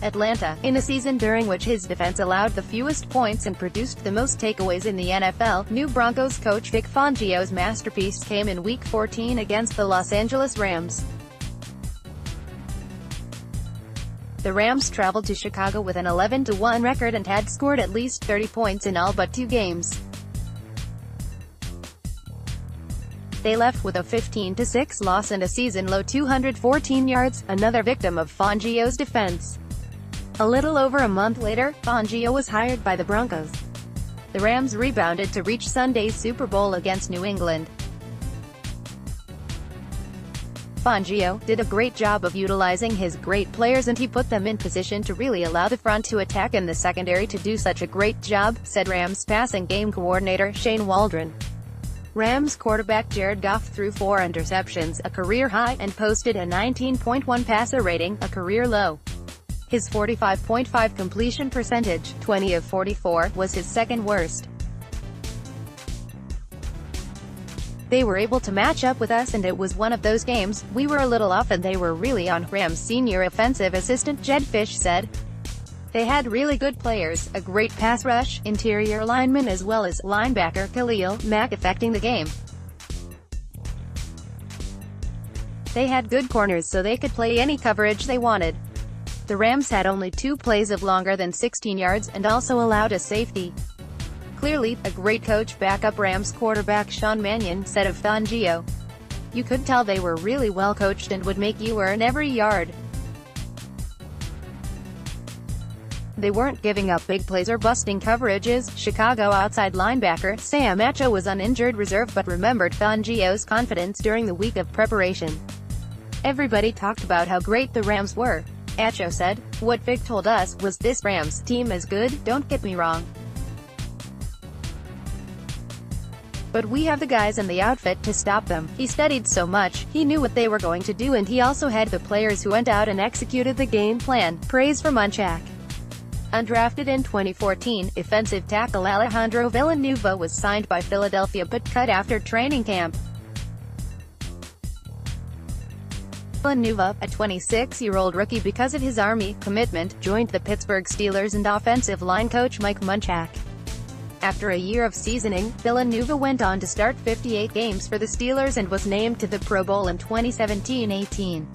Atlanta, in a season during which his defense allowed the fewest points and produced the most takeaways in the NFL. New Broncos coach Vic Fangio's masterpiece came in Week 14 against the Los Angeles Rams. The Rams traveled to Chicago with an 11-1 record and had scored at least 30 points in all but 2 games. They left with a 15-6 loss and a season-low 214 yards, another victim of Fangio's defense. A little over a month later, Fangio was hired by the Broncos. The Rams rebounded to reach Sunday's Super Bowl against New England. Fangio did a great job of utilizing his great players, and he put them in position to really allow the front to attack and the secondary to do such a great job, said Rams passing game coordinator Shane Waldron. Rams quarterback Jared Goff threw 4 interceptions, a career high, and posted a 19.1 passer rating, a career low. His 45.5 completion percentage, 20 of 44, was his second worst. They were able to match up with us, and it was one of those games. We were a little off and they were really on, Rams senior offensive assistant Jed Fish said. They had really good players, a great pass rush, interior lineman as well as linebacker Khalil Mack affecting the game. They had good corners so they could play any coverage they wanted. The Rams had only 2 plays of longer than 16 yards, and also allowed a safety. Clearly, a great coach. Backup Rams quarterback Sean Mannion said of Fangio. You could tell they were really well coached and would make you earn every yard. They weren't giving up big plays or busting coverages. Chicago outside linebacker Sam Acho was on injured reserve but remembered Fangio's confidence during the week of preparation. Everybody talked about how great the Rams were. Acho said, "What Vic told us was this Rams team is good, don't get me wrong. But we have the guys and the outfit to stop them. He studied so much, he knew what they were going to do, and he also had the players who went out and executed the game plan." Praise for Munchak. Undrafted in 2014, defensive tackle Alejandro Villanueva was signed by Philadelphia but cut after training camp. Villanueva, a 26-year-old rookie because of his Army commitment, joined the Pittsburgh Steelers and offensive line coach Mike Munchak. After a year of seasoning, Villanueva went on to start 58 games for the Steelers and was named to the Pro Bowl in 2017-18.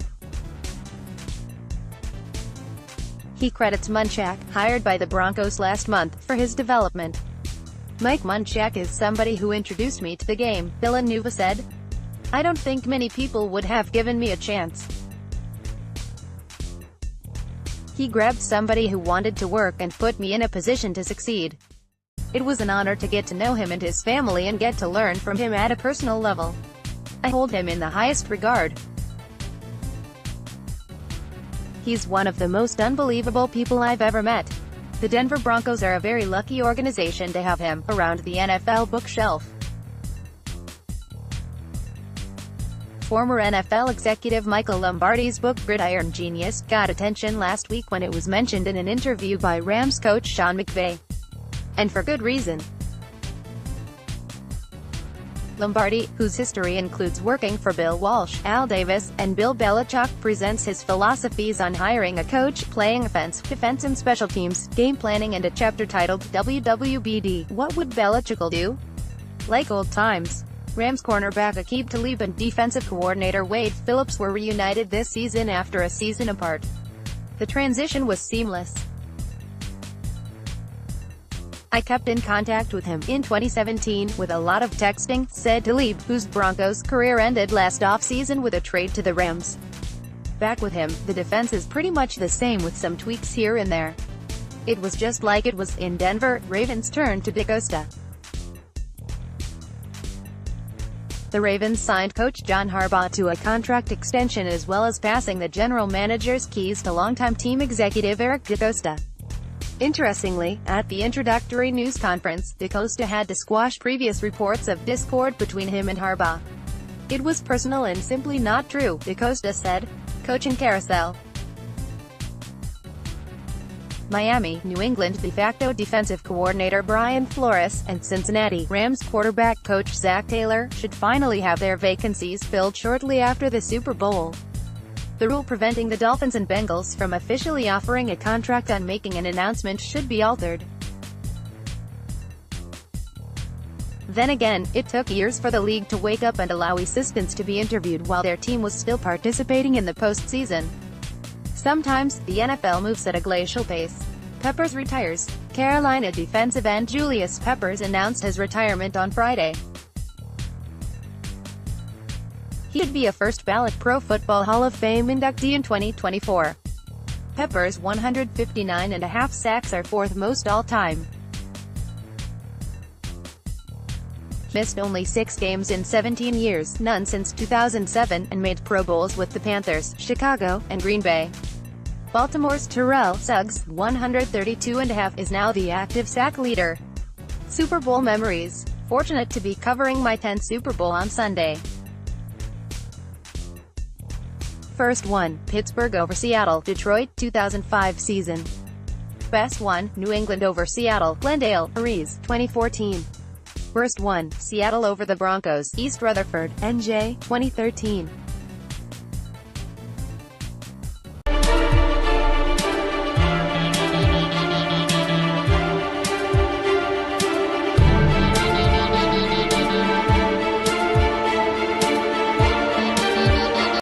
He credits Munchak, hired by the Broncos last month, for his development. "Mike Munchak is somebody who introduced me to the game," Villanueva said. "I don't think many people would have given me a chance. He grabbed somebody who wanted to work and put me in a position to succeed. It was an honor to get to know him and his family and get to learn from him at a personal level. I hold him in the highest regard. He's one of the most unbelievable people I've ever met. The Denver Broncos are a very lucky organization to have him around the NFL bookshelf." Former NFL executive Michael Lombardi's book Gridiron Genius got attention last week when it was mentioned in an interview by Rams coach Sean McVay. And for good reason. Lombardi, whose history includes working for Bill Walsh, Al Davis, and Bill Belichick, presents his philosophies on hiring a coach, playing offense, defense and special teams, game planning, and a chapter titled WWBD, What Would Belichick Do? Like old times. Rams cornerback Aqib Talib and defensive coordinator Wade Phillips were reunited this season after a season apart. The transition was seamless. "I kept in contact with him in 2017, with a lot of texting," said Talib, whose Broncos career ended last offseason with a trade to the Rams. "Back with him, the defense is pretty much the same with some tweaks here and there. It was just like it was in Denver." Ravens turned to DeCosta. The Ravens signed coach John Harbaugh to a contract extension as well as passing the general manager's keys to longtime team executive Eric DeCosta. Interestingly, at the introductory news conference, DeCosta had to squash previous reports of discord between him and Harbaugh. "It was personal and simply not true," DeCosta said. Coaching carousel. Miami, New England de facto defensive coordinator Brian Flores, and Cincinnati Rams quarterback coach Zach Taylor, should finally have their vacancies filled shortly after the Super Bowl. The rule preventing the Dolphins and Bengals from officially offering a contract on making an announcement should be altered. Then again, it took years for the league to wake up and allow assistants to be interviewed while their team was still participating in the postseason. Sometimes, the NFL moves at a glacial pace. Peppers retires. Carolina defensive end Julius Peppers announced his retirement on Friday. He would be a first-ballot Pro Football Hall of Fame inductee in 2024. Peppers' 159.5 sacks are fourth most all-time. Missed only 6 games in 17 years, none since 2007, and made Pro Bowls with the Panthers, Chicago, and Green Bay. Baltimore's Terrell Suggs, 132.5, is now the active sack leader. Super Bowl memories. Fortunate to be covering my 10th Super Bowl on Sunday. First one, Pittsburgh over Seattle, Detroit, 2005 season. Best one, New England over Seattle, Glendale, Aries, 2014. Worst one, Seattle over the Broncos, East Rutherford, NJ, 2013.